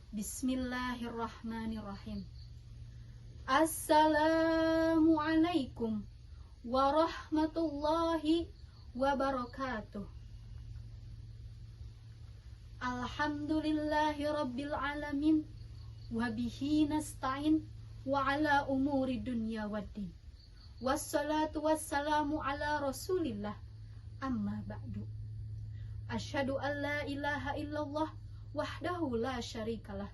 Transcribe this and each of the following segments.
Bismillahirrahmanirrahim. Assalamualaikum warahmatullahi wabarakatuh. Alhamdulillahi rabbil alamin, wabihi nasta'in wa ala umuri dunya waddin. Wassalatu wassalamu ala rasulillah, amma ba'du. Asyhadu an la ilaha illallah wahdahu la syarikalah,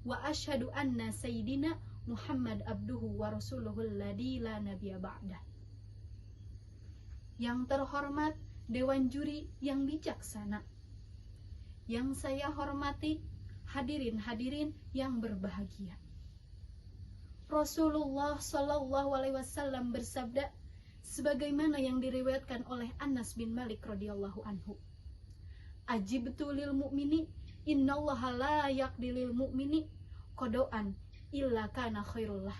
wa asyhadu anna sayyidina Muhammad abduhu wa rasuluhul ladzi la nabiyya ba'dah. Yang terhormat Dewan Juri yang bijaksana, yang saya hormati hadirin-hadirin yang berbahagia. Rasulullah Shallallahu Alaihi Wasallam bersabda, sebagaimana yang diriwayatkan oleh Anas bin Malik radhiyallahu anhu, ajibtu lil mu'mini innallaha la yaqdilil mu'mini qada'an illa kana khairullah.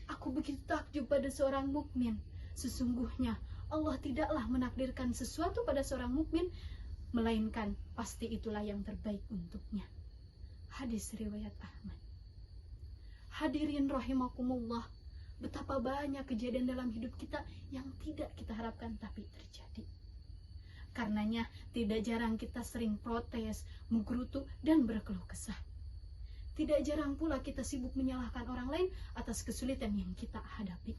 Aku begitu takjub pada seorang mukmin. Sesungguhnya Allah tidaklah menakdirkan sesuatu pada seorang mukmin melainkan pasti itulah yang terbaik untuknya. Hadis riwayat Ahmad. Hadirin rahimakumullah, betapa banyak kejadian dalam hidup kita yang tidak kita harapkan tapi terjadi. Karenanya tidak jarang kita sering protes, menggerutu, dan berkeluh kesah. Tidak jarang pula kita sibuk menyalahkan orang lain atas kesulitan yang kita hadapi.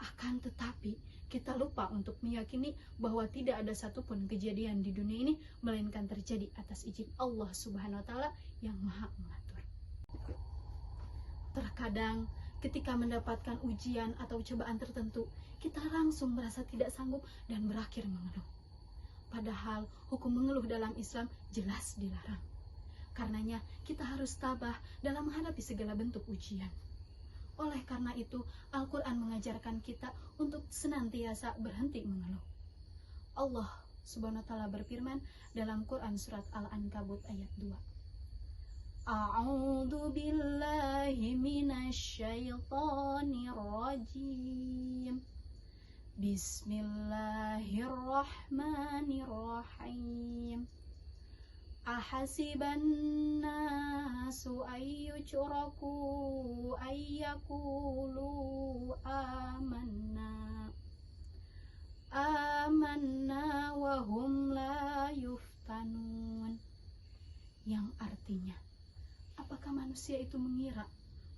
Akan tetapi kita lupa untuk meyakini bahwa tidak ada satupun kejadian di dunia ini melainkan terjadi atas izin Allah Subhanahu wa Ta'ala yang Maha Mengatur. Terkadang ketika mendapatkan ujian atau cobaan tertentu, kita langsung merasa tidak sanggup dan berakhir mengeluh. Padahal hukum mengeluh dalam Islam jelas dilarang. Karenanya kita harus tabah dalam menghadapi segala bentuk ujian. Oleh karena itu, Al-Quran mengajarkan kita untuk senantiasa berhenti mengeluh. Allah Subhanahu wa Ta'ala berfirman dalam Quran surat Al-Ankabut ayat 2. A'udzu billahi minasyaitonir rajim. Bismillahirrahmanirrahim. Ahasiban nasu ayyutraku ayyakulu amanna wa hum la yuftanun. Yang artinya, apakah manusia itu mengira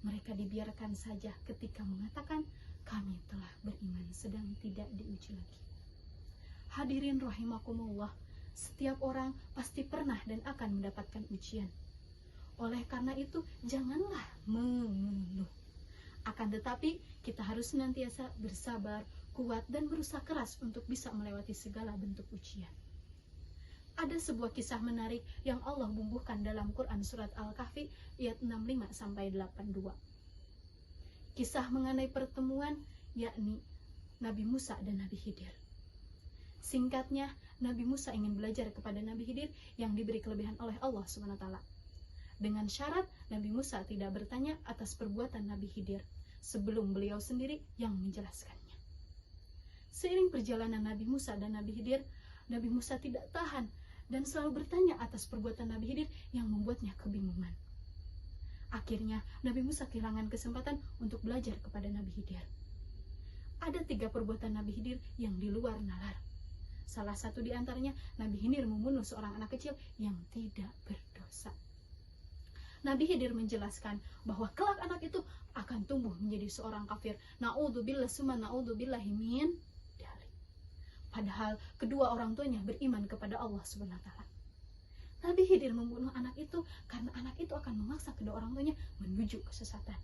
mereka dibiarkan saja ketika mengatakan kami telah beriman sedang tidak diuji lagi? Hadirin rahimakumullah, setiap orang pasti pernah dan akan mendapatkan ujian. Oleh karena itu, janganlah mengeluh. Akan tetapi, kita harus senantiasa bersabar, kuat, dan berusaha keras untuk bisa melewati segala bentuk ujian. Ada sebuah kisah menarik yang Allah bubuhkan dalam Quran surat Al-Kahfi ayat 65-82. Kisah mengenai pertemuan, yakni Nabi Musa dan Nabi Khidir. Singkatnya, Nabi Musa ingin belajar kepada Nabi Khidir yang diberi kelebihan oleh Allah SWT. Dengan syarat Nabi Musa tidak bertanya atas perbuatan Nabi Khidir sebelum beliau sendiri yang menjelaskannya. Seiring perjalanan Nabi Musa dan Nabi Khidir, Nabi Musa tidak tahan dan selalu bertanya atas perbuatan Nabi Khidir yang membuatnya kebingungan. Akhirnya Nabi Musa kehilangan kesempatan untuk belajar kepada Nabi Khidir. Ada 3 perbuatan Nabi Khidir yang di luar nalar. Salah satu di antaranya, Nabi Khidir membunuh seorang anak kecil yang tidak berdosa. Nabi Khidir menjelaskan bahwa kelak anak itu akan tumbuh menjadi seorang kafir. Na'udzubillah summa na'udzubillahi min dzalik. Padahal kedua orang tuanya beriman kepada Allah Subhanahu wa Ta'ala. Nabi Khidir membunuh anak itu karena anak itu akan memaksa kedua orang tuanya menuju kesesatan.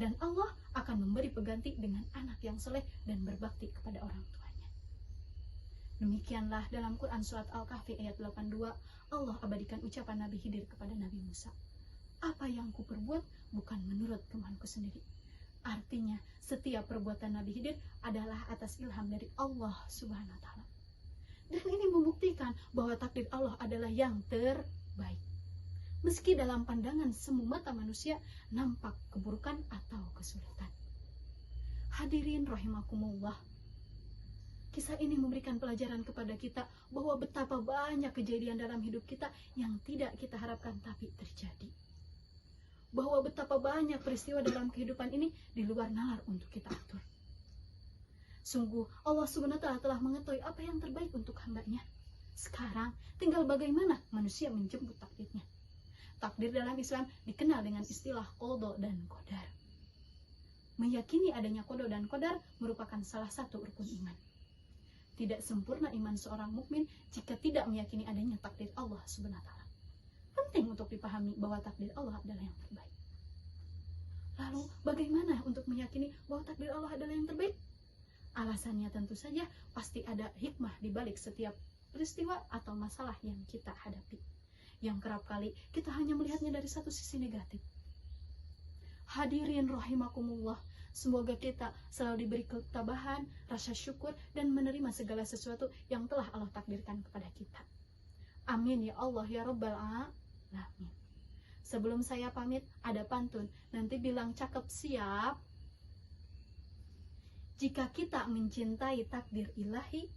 Dan Allah akan memberi pengganti dengan anak yang soleh dan berbakti kepada orang tuanya. Demikianlah dalam Quran surat Al-Kahfi ayat 82, Allah abadikan ucapan Nabi Khidir kepada Nabi Musa. Apa yang kuperbuat bukan menurut kemauanku sendiri. Artinya, setiap perbuatan Nabi Khidir adalah atas ilham dari Allah Subhanahu wa Ta'ala. Dan ini membuktikan bahwa takdir Allah adalah yang terbaik. Meski dalam pandangan semu mata manusia nampak keburukan atau kesulitan. Hadirin rahimakumullah, Kisah ini memberikan pelajaran kepada kita bahwa betapa banyak kejadian dalam hidup kita yang tidak kita harapkan tapi terjadi. Bahwa betapa banyak peristiwa dalam kehidupan ini di luar nalar untuk kita atur. Sungguh Allah Subhanahu wa Ta'ala telah mengetahui apa yang terbaik untuk hambanya. Sekarang tinggal bagaimana manusia menjemput takdirnya. Takdir dalam Islam dikenal dengan istilah qada dan qadar. Meyakini adanya qada dan qadar merupakan salah satu rukun iman. Tidak sempurna iman seorang mukmin jika tidak meyakini adanya takdir Allah Subhanahu wa Ta'ala. Penting untuk dipahami bahwa takdir Allah adalah yang terbaik. Lalu bagaimana untuk meyakini bahwa takdir Allah adalah yang terbaik? Alasannya tentu saja pasti ada hikmah di balik setiap peristiwa atau masalah yang kita hadapi, yang kerap kali kita hanya melihatnya dari satu sisi negatif. Hadirin rahimakumullah, semoga kita selalu diberi ketabahan, rasa syukur, dan menerima segala sesuatu yang telah Allah takdirkan kepada kita. Amin ya Allah ya Rabbal Alamin. Sebelum saya pamit, ada pantun, nanti bilang cakep siap. Jika kita mencintai takdir ilahi,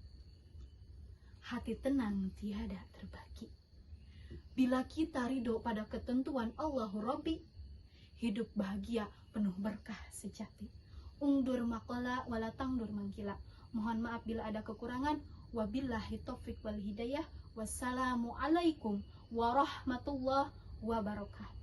hati tenang tiada terbagi. Bila kita ridho pada ketentuan Allahu Rabbi, hidup bahagia penuh berkah sejati. Ungdur maqala wala tangdur mangkila. Mohon maaf bila ada kekurangan. Wabillahi taufiq wal hidayah. Wassalamualaikum warahmatullahi wabarakatuh.